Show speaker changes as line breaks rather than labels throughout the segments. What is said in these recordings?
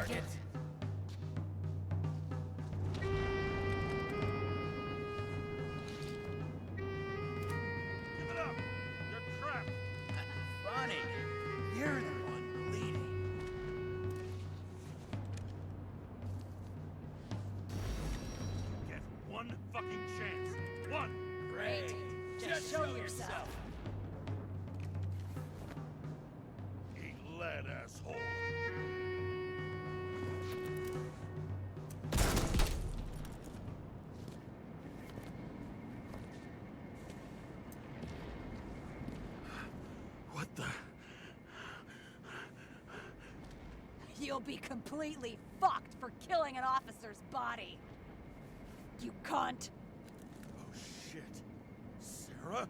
target.
Give it up! You're trapped!
Funny. You're the one bleeding.
Get one fucking chance. One!
Great. Just show yourself.
Eat lead, asshole. What the?
You'll be completely fucked for killing an officer's body. You cunt.
Oh shit. Sarah?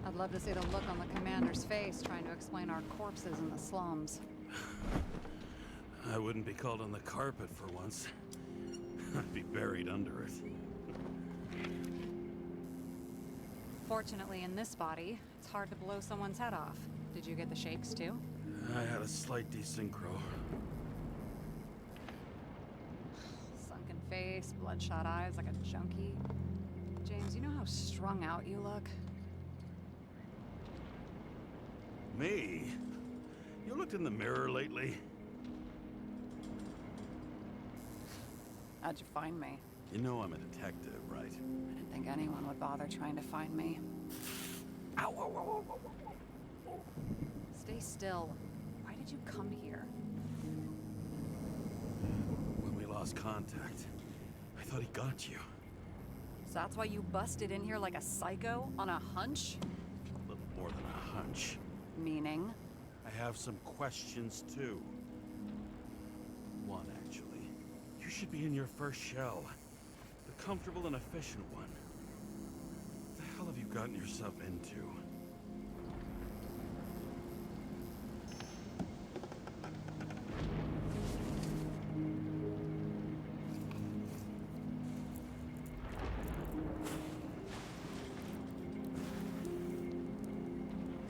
I'd love to see the look on the commander's face trying to explain our corpses in the slums.
I wouldn't be called on the carpet for once. I'd be buried under it.
Fortunately, in this body, it's hard to blow someone's head off. Did you get the shakes too?
I had a slight desynchro.
Sunken face, bloodshot eyes like a junkie. James, you know how strung out you look?
Me? You looked in the mirror lately?
How'd you find me?
You know I'm a detective, right?
I didn't think anyone would bother trying to find me.
Ow, ow, ow, ow, ow, ow.
Stay still. Why did you come here?
When we lost contact, I thought he got you.
So that's why you busted in here like a psycho on a hunch?
A little more than a hunch.
Meaning?
I have some questions, too. One, actually. You should be in your first shell. The comfortable and efficient one. What the hell have you gotten yourself into?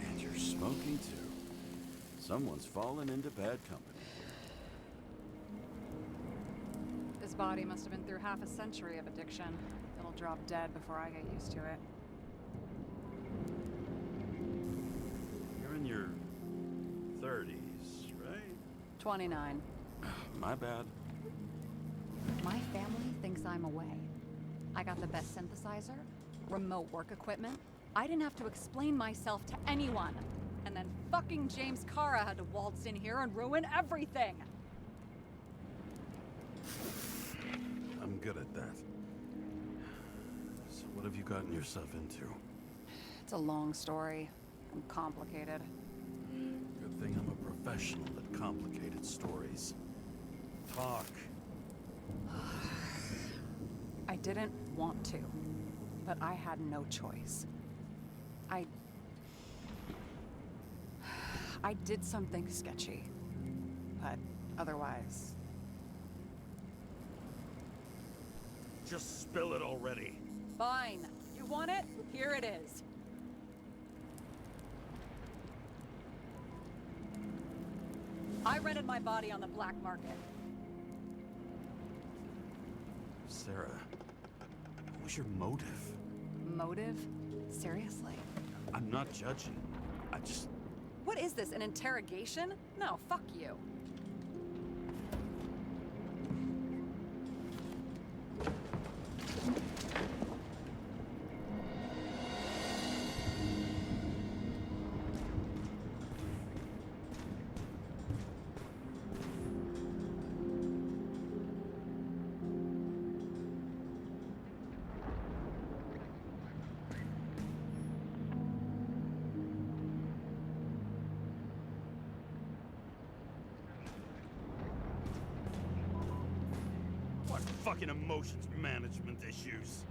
And you're smoking, too. Someone's fallen into bad company.
This body must have been through half a century of addiction. It'll drop dead before I get used to it.
You're in your 30s, right?
29.
My bad.
My family thinks I'm away. I got the best synthesizer, remote work equipment. I didn't have to explain myself to anyone. And then fucking James Kara had to waltz in here and ruin everything.
I'm good at that. So what have you gotten yourself into?
It's a long story and complicated.
Good thing I'm a professional at complicated stories. Talk.
I didn't want to, but I had no choice. I did something sketchy, but otherwise...
Just spill it already.
Fine. You want it? Here it is. I rented my body on the black market.
Sarah, what was your motive?
Motive? Seriously?
I'm not judging. I just...
What is this, an interrogation? No, fuck you.
What fucking emotions management issues?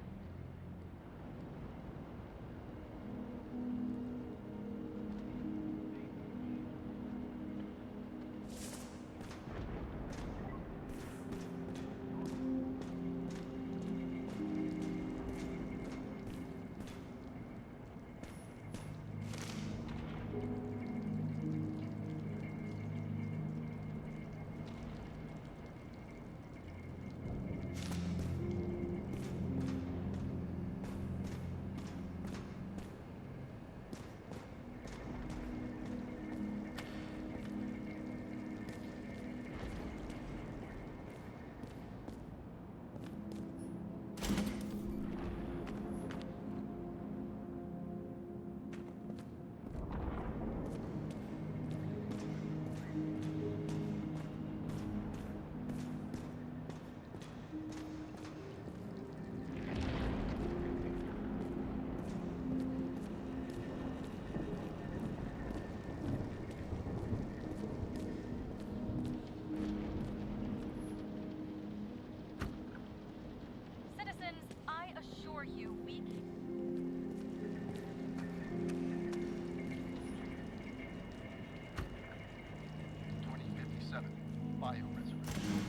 bioresurrection.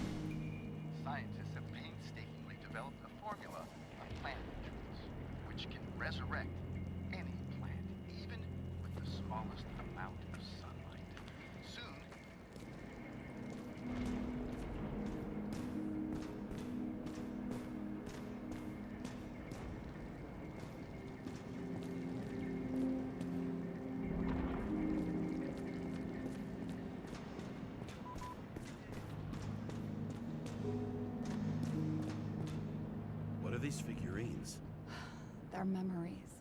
Scientists have painstakingly developed a formula of plant nutrients, which can resurrect any plant, even with the smallest amount of sunlight. Soon,
What are these figurines?
They're memories.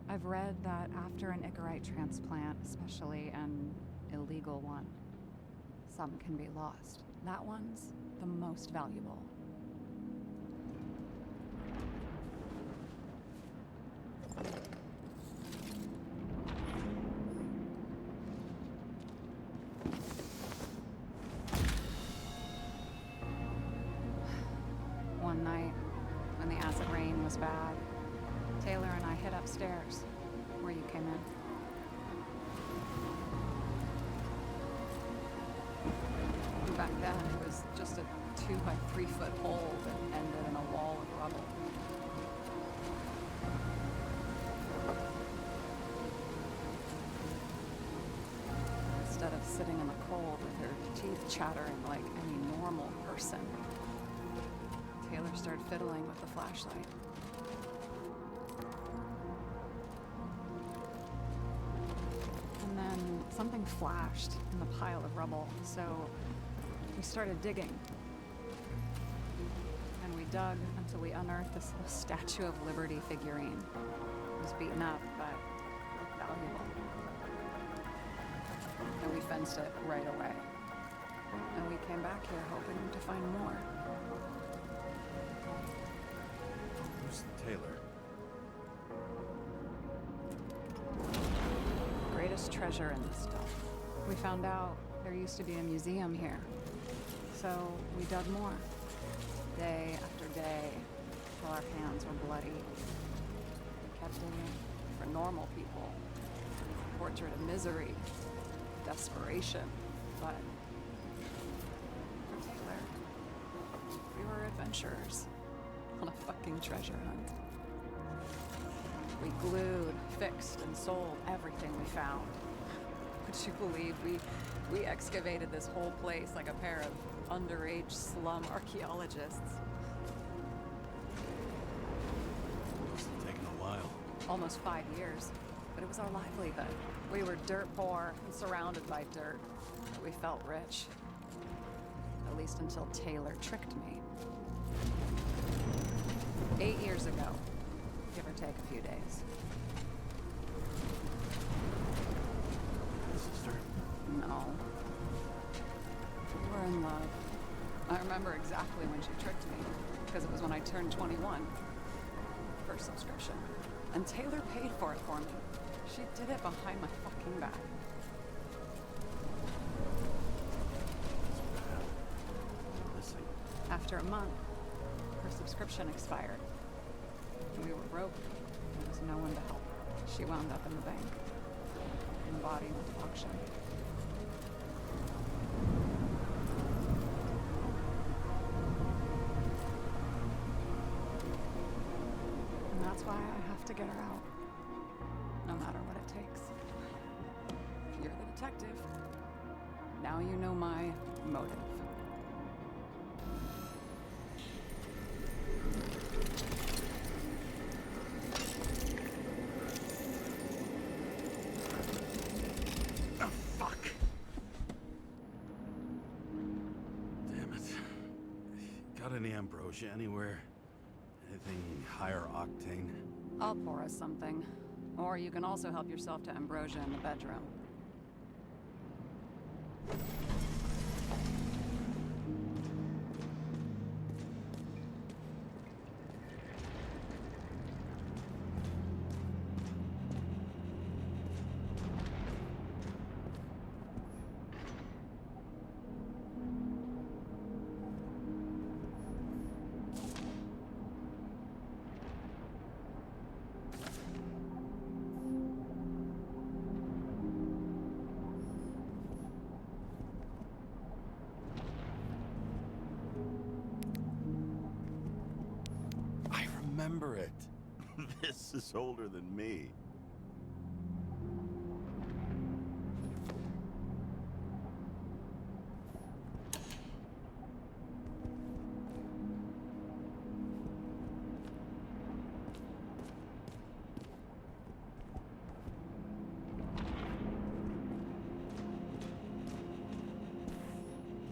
I've read that after an Icarite transplant, especially an illegal one, some can be lost. That one's the most valuable. One night, when the acid rain was bad, Taylor and I hid upstairs, where you came in. And back then, it was just a 2 by 3 foot hole that ended in a wall of rubble. Instead of sitting in the cold with her teeth chattering like any normal person, Taylor started fiddling with the flashlight. And then something flashed in the pile of rubble, so we started digging. And we dug until we unearthed this little Statue of Liberty figurine. It was beaten up, but valuable. And we fenced it right away. And we came back here hoping to find more.
Who's Taylor?
Greatest treasure in this stuff. We found out there used to be a museum here. So we dug more. Day after day, till our hands were bloody. We kept digging for normal people. Portrait of misery, desperation, but for Taylor, we were adventurers on a fucking treasure hunt. We glued, fixed, and sold everything we found. Would you believe we excavated this whole place like a pair of underage slum archaeologists?
Must have taken a while.
Almost 5 years, but it was our livelihood. We were dirt poor and surrounded by dirt, but we felt rich. At least until Taylor tricked me. 8 years ago, give or take a few days.
Sister?
No. We were in love. I remember exactly when she tricked me, because it was when I turned 21. First subscription. And Taylor paid for it for me. She did it behind my fucking back.
Missing.
After a month, her subscription expired. We were broke. There was no one to help. She wound up in the bank. And the body went to auction. And that's why I have to get her out. No matter what it takes. You're the detective. Now you know my motive.
Oh, fuck. Damn it. Got any ambrosia anywhere? Anything higher octane?
I'll pour us something. Or you can also help yourself to ambrosia in the bedroom.
remember it. This is older than me.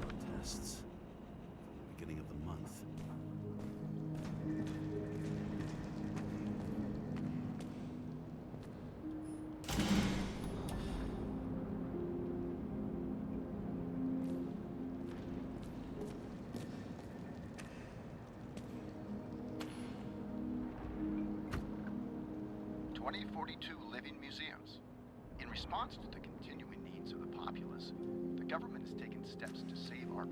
Protests. Beginning of the month.
Living museums. In response to the continuing needs of the populace, the government has taken steps to save our...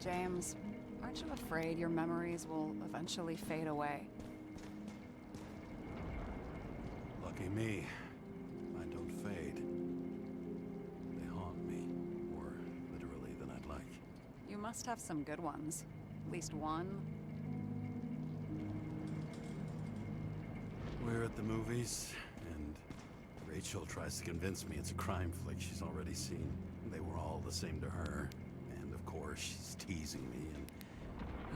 James, aren't you afraid your memories will eventually fade away?
Lucky me. Mine don't fade. They haunt me, more literally than I'd like.
You must have some good ones. At least one.
We're at the movies, and Rachel tries to convince me it's a crime flick she's already seen. They were all the same to her. And of course, she's teasing me, and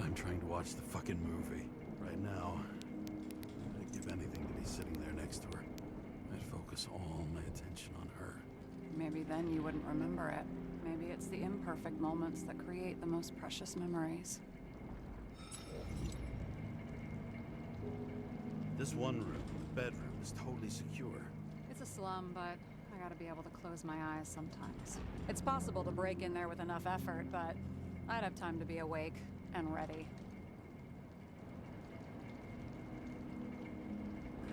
I'm trying to watch the fucking movie. Right now, I'd give anything to be sitting there next to her. I'd focus all my attention on her.
Maybe then you wouldn't remember it. Maybe it's the imperfect moments that create the most precious memories.
This one room, the bedroom, is totally secure.
It's a slum, but I gotta be able to close my eyes sometimes. It's possible to break in there with enough effort, but I'd have time to be awake and ready.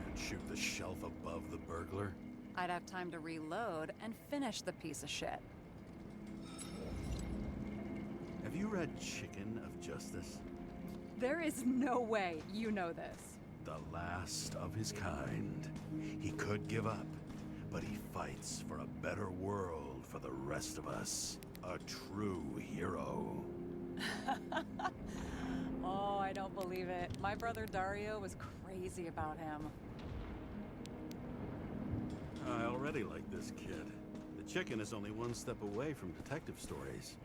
And shoot the shelf above the burglar.
I'd have time to reload and finish the piece of shit.
Have you read Chicken of Justice?
There is no way you know this.
The last of his kind. He could give up, but he fights for a better world for the rest of us. A true hero.
Oh, I don't believe it. My brother Dario was crazy about him.
I already like this kid. The Chicken is only one step away from detective stories.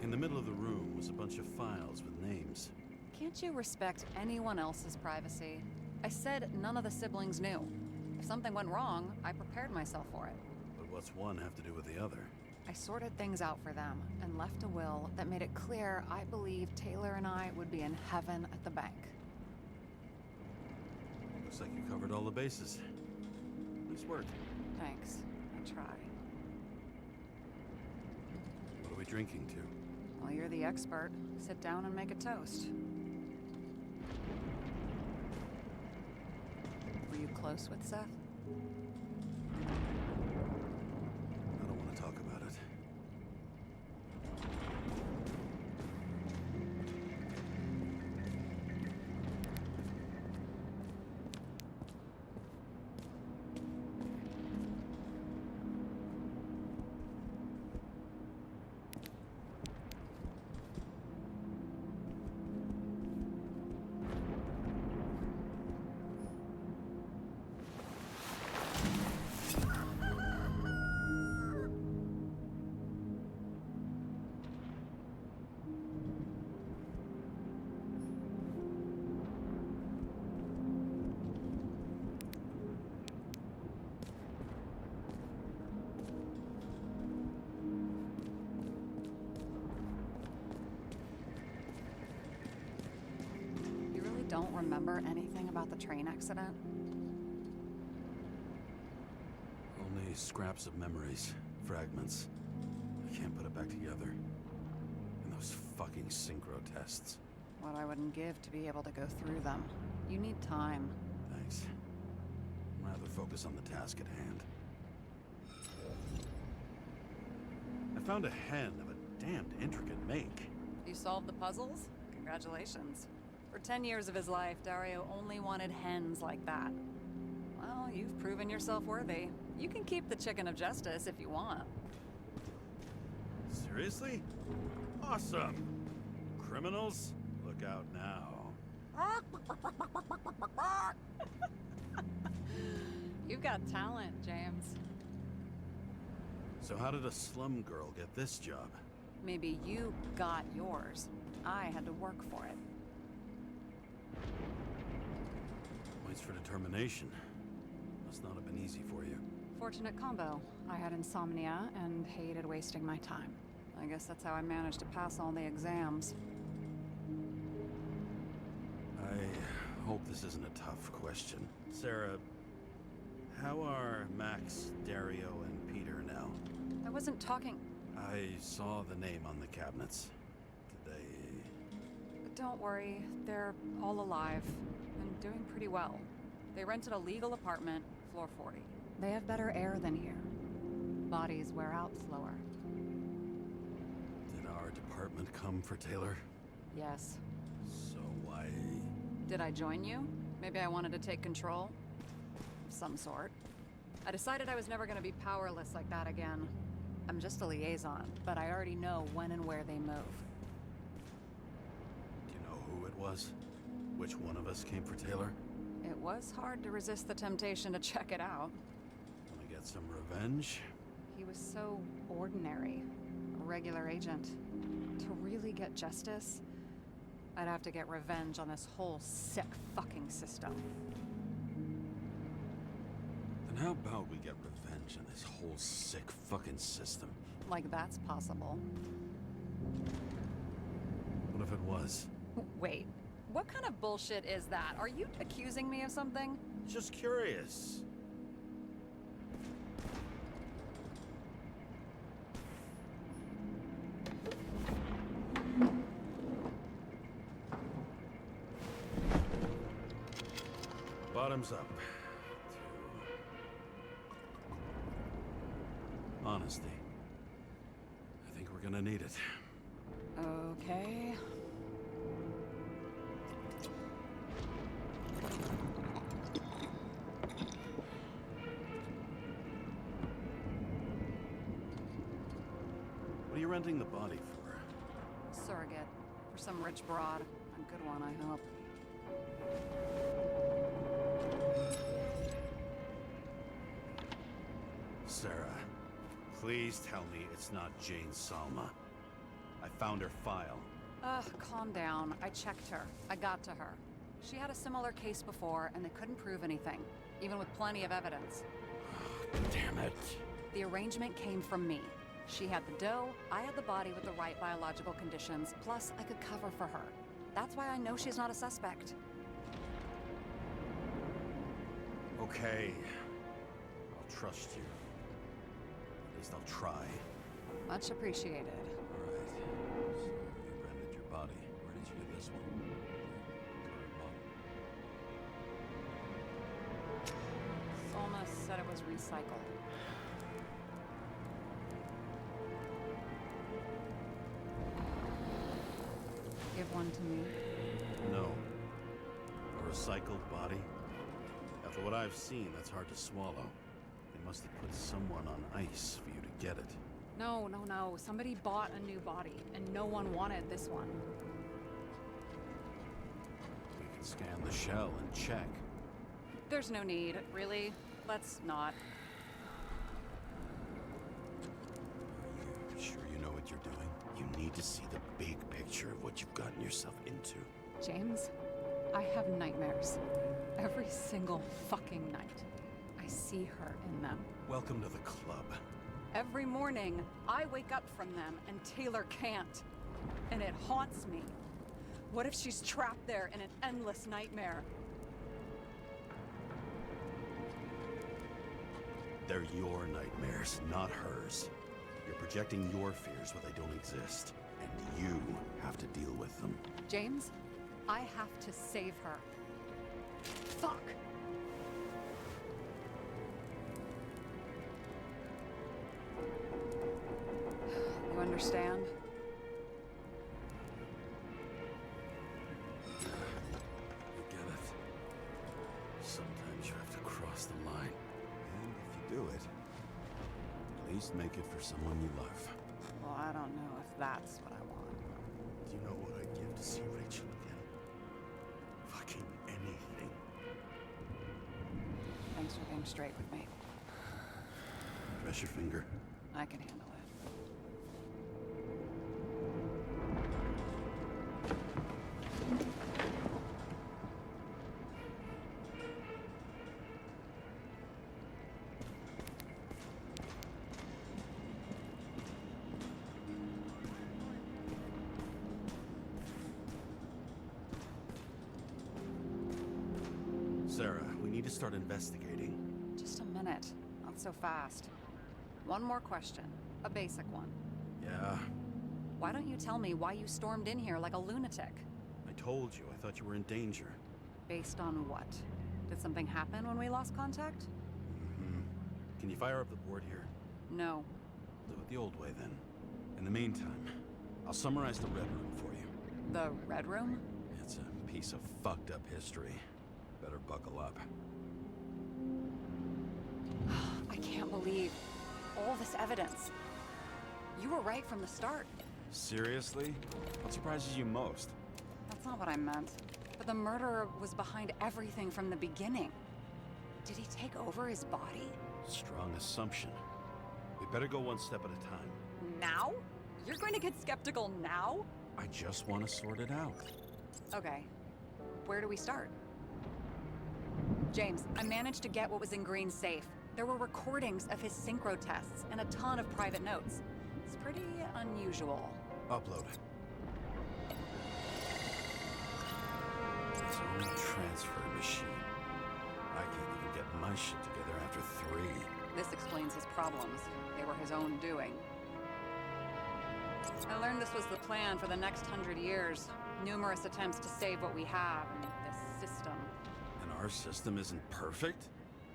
In the middle of the room was a bunch of files with names.
Can't you respect anyone else's privacy? I said none of the siblings knew. If something went wrong, I prepared myself for it.
But what's one have to do with the other?
I sorted things out for them and left a will that made it clear I believed Taylor and I would be in heaven at the bank.
Looks like you covered all the bases. Nice work.
Thanks. I try.
What are we drinking to?
Well, you're the expert. Sit down and make a toast. Were you close with Seth?
I don't want to talk about it.
don't remember anything about the train accident?
Only scraps of memories, fragments. I can't put it back together. And those fucking synchro tests.
What I wouldn't give to be able to go through them. You need time.
Thanks. I'd rather focus on the task at hand. I found a hen of a damned intricate make.
You solved the puzzles? Congratulations. For 10 years of his life, Dario only wanted hens like that. Well, you've proven yourself worthy. You can keep the chicken of justice if you want.
Seriously? Awesome! Criminals, look out now.
You've got talent, James.
So how did a slum girl get this job?
Maybe you got yours. I had to work for it.
Points for determination. Must not have been easy for you.
Fortunate combo. I had insomnia and hated wasting my time. I guess that's how I managed to pass all the exams.
I hope this isn't a tough question. Sarah, how are Max, Dario, and Peter now?
I wasn't talking...
I saw the name on the cabinets. Did they...
But don't worry, they're all alive and doing pretty well. They rented a legal apartment, floor 40. They have better air than here. Bodies wear out slower.
Did our department come for Taylor?
Yes.
So why...
Did I join you? Maybe I wanted to take control? Of some sort. I decided I was never gonna be powerless like that again. I'm just a liaison, but I already know when and where they move.
Do you know who it was? Which one of us came for Taylor?
It was hard to resist the temptation to check it out.
Wanna get some revenge?
He was so ordinary. A regular agent. To really get justice, I'd have to get revenge on this whole sick fucking system.
Then how about we get revenge on this whole sick fucking system?
Like that's possible.
What if it was?
Wait, what kind of bullshit is that? Are you accusing me of something?
Just curious. Bottoms up. Honesty. I think we're gonna need it.
Okay.
What are you renting the body for?
Surrogate. For some rich broad. A good one, I hope.
Sarah, please tell me it's not Jane Salma. I found her file.
Ugh, calm down. I checked her. I got to her. She had a similar case before, and they couldn't prove anything, even with plenty of evidence.
Damn it.
The arrangement came from me. She had the dough, I had the body with the right biological conditions, plus I could cover for her. That's why I know she's not a suspect.
Okay. I'll trust you. At least I'll try.
Much appreciated.
All right. So you rented your body. Where did you get this one? Current model.
Salma said it was recycled. Give one to me.
No. A recycled body? After what I've seen, that's hard to swallow. They must have put someone on ice for you to get it.
No. Somebody bought a new body, and no one wanted this one.
We can scan the shell and check.
There's no need, really. Let's not.
Are you sure you know what you're doing? You need to see the big picture of what you've gotten yourself into.
James, I have nightmares. Every single fucking night. I see her in them.
Welcome to the club.
Every morning, I wake up from them and Taylor can't. And it haunts me. What if she's trapped there in an endless nightmare?
They're your nightmares, not hers. You're projecting your fears where they don't exist, and you have to deal with them.
James, I have to save her. Fuck! You understand?
I get it. Sometimes you have to cross the line. And if you do it, at least make it for someone you love.
Well, I don't know if that's what I want.
Do you know what I'd give to see Rachel again? Fucking anything.
Thanks for being straight with me.
Press your finger.
I can handle it.
Sarah, we need to start investigating.
Just a minute. Not so fast. One more question. A basic one.
Yeah,
Why don't you tell me why you stormed in here like a lunatic?
I told you. I thought you were in danger.
Based on what? Did something happen when we lost contact?
Mm-hmm. Can you fire up the board here?
No.
Do it the old way, then. In the meantime, I'll summarize the Red Room for you.
The Red Room?
It's a piece of fucked up history. Better buckle up.
I can't believe all this evidence. You were right from the start.
Seriously? What surprises you most?
That's not what I meant. But the murderer was behind everything from the beginning. Did he take over his body?
Strong assumption. We better go one step at a time.
Now? You're going to get skeptical now?
I just want to sort it out.
Okay. Where do we start? James, I managed to get what was in Green's safe. There were recordings of his synchro tests and a ton of private notes. It's pretty unusual.
Upload it. His own transfer machine. I can't even get my shit together after 3.
This explains his problems. They were his own doing. I learned this was the plan for the next 100 years. Numerous attempts to save what we have in this system.
And our system isn't perfect?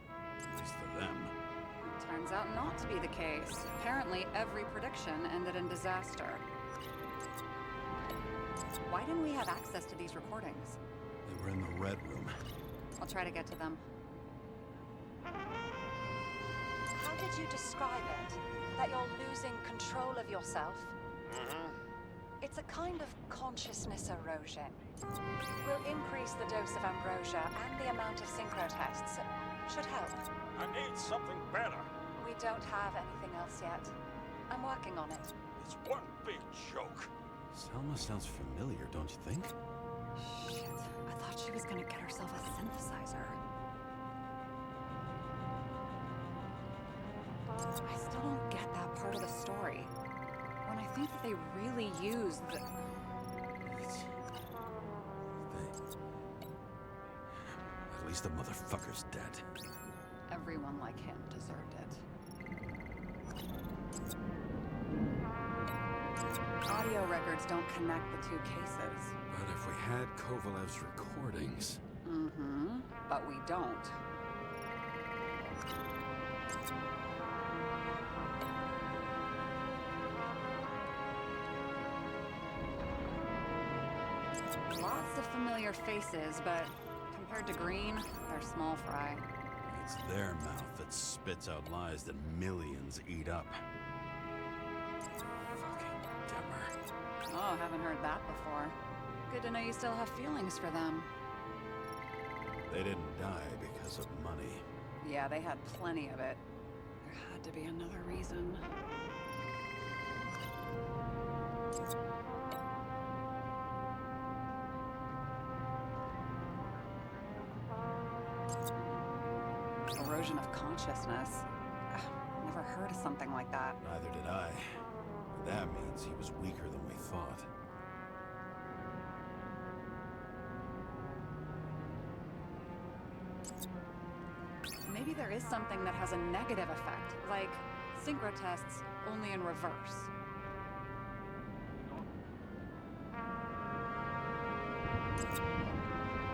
At least for them.
Turns out not to be the case. Apparently, every prediction ended in disaster. Why didn't we have access to these recordings?
They were in the Red Room.
I'll try to get to them.
How did you describe it? That you're losing control of yourself? It's a kind of consciousness erosion. We'll increase the dose of ambrosia and the amount of synchro tests. Should help.
I need something better.
We don't have anything else yet. I'm working on it.
It's one big joke.
Selma sounds familiar, don't you think?
Shit, I thought she was gonna get herself a synthesizer. I still don't get that part of the story. When I think that they really used the...
It's... At least the motherfucker's dead.
Everyone like him deserved it. Audio records don't connect the two cases.
But if we had Kovalev's recordings...
Mm-hmm, but we don't. Lots of familiar faces, but compared to Green, they're small fry.
It's their mouth that spits out lies that millions eat up. Fucking Demmer.
Oh, haven't heard that before. Good to know you still have feelings for them.
They didn't die because of money.
Yeah, they had plenty of it. There had to be another reason. Erosion of consciousness. Ugh, never heard of something like that.
Neither did I. But that means he was weaker than we thought.
Maybe there is something that has a negative effect, like synchro tests, only in reverse.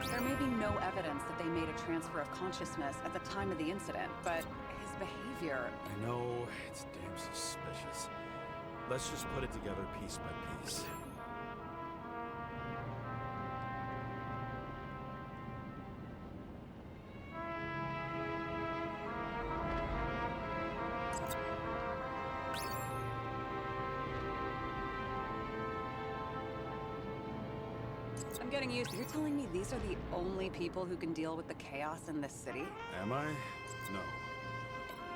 There may be no evidence that they made a transfer of consciousness at the time of the incident, but his behavior...
I know, it's damn suspicious. Let's just put it together piece by piece.
I'm getting used. You're telling me these are the only people who can deal with the chaos in this city?
Am I? No.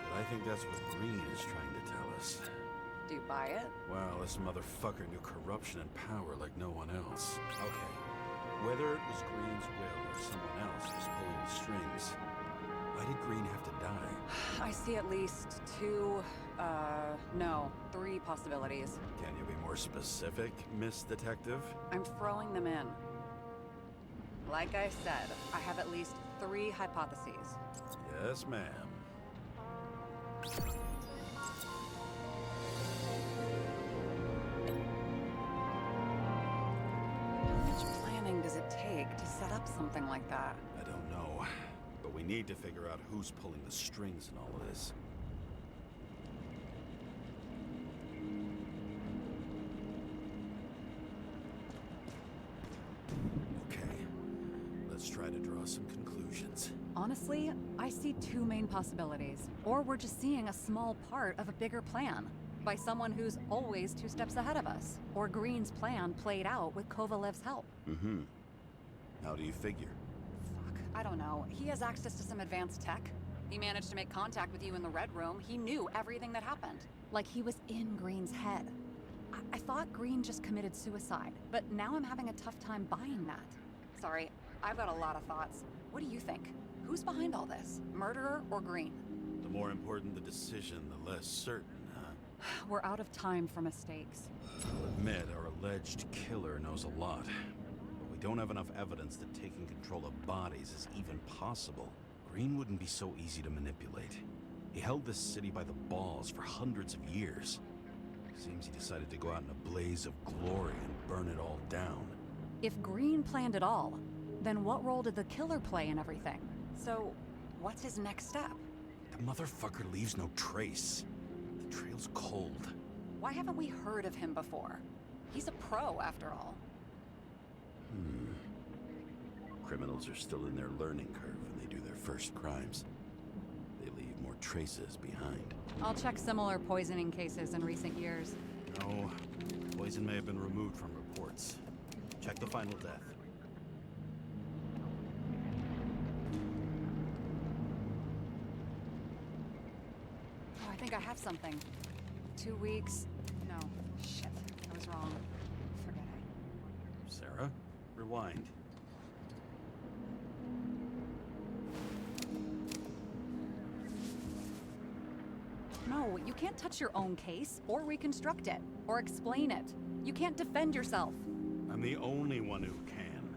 But I think that's what Green is trying to tell us.
Do you buy it?
Well, this motherfucker knew corruption and power like no one else. Okay. Whether it was Green's will or someone else was pulling the strings, why did Green have to die?
I see at least three possibilities.
Can you be more specific, Miss Detective?
I'm throwing them in. Like I said, I have at least 3 hypotheses.
Yes, ma'am.
How much planning does it take to set up something like that?
I don't know. But we need to figure out who's pulling the strings in all of this. Okay. Let's try to draw some conclusions.
Honestly, I see 2 main possibilities. Or we're just seeing a small part of a bigger plan by someone who's always 2 steps ahead of us. Or Green's plan played out with Kovalev's help.
Mm-hmm. How do you figure?
Fuck, I don't know. He has access to some advanced tech. He managed to make contact with you in the Red Room. He knew everything that happened. Like he was in Green's head. I thought Green just committed suicide, but now I'm having a tough time buying that. Sorry, I've got a lot of thoughts. What do you think? Who's behind all this? Murderer or Green?
The more important the decision, the less certain, huh?
We're out of time for mistakes.
I'll admit our alleged killer knows a lot. But we don't have enough evidence that taking control of bodies is even possible. Green wouldn't be so easy to manipulate. He held this city by the balls for hundreds of years. Seems he decided to go out in a blaze of glory and burn it all down.
If Green planned it all, then what role did the killer play in everything? So, what's his next step?
The motherfucker leaves no trace. The trail's cold.
Why haven't we heard of him before? He's a pro, after all.
Criminals are still in their learning curve when they do their first crimes. They leave more traces behind.
I'll check similar poisoning cases in recent years.
No, poison may have been removed from reports. Check the final death.
Oh, I think I have something. 2 weeks. No, shit. I was wrong. Forget it.
Sarah, rewind.
No, you can't touch your own case, or reconstruct it, or explain it. You can't defend yourself.
I'm the only one who can.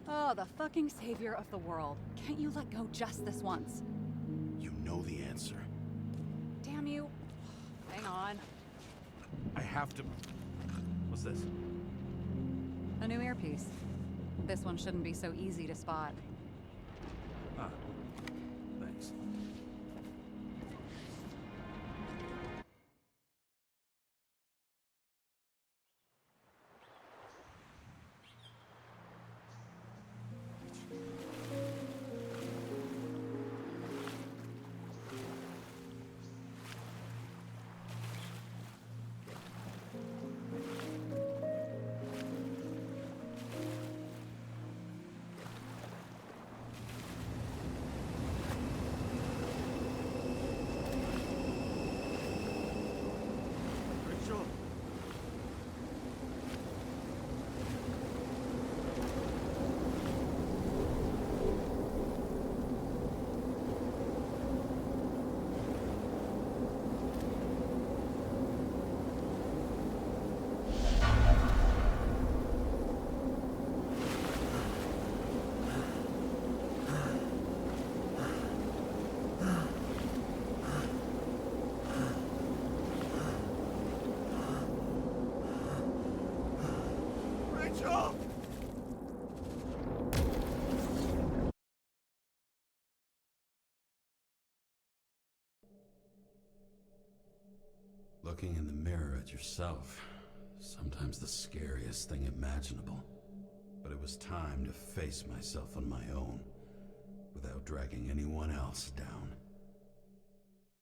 Oh, the fucking savior of the world. Can't you let go just this once?
You know the answer.
Damn you. Hang on.
I have to... What's this?
A new earpiece. This one shouldn't be so easy to spot.
Ah, thanks. Looking in the mirror at yourself, sometimes the scariest thing imaginable. But it was time to face myself on my own, without dragging anyone else down.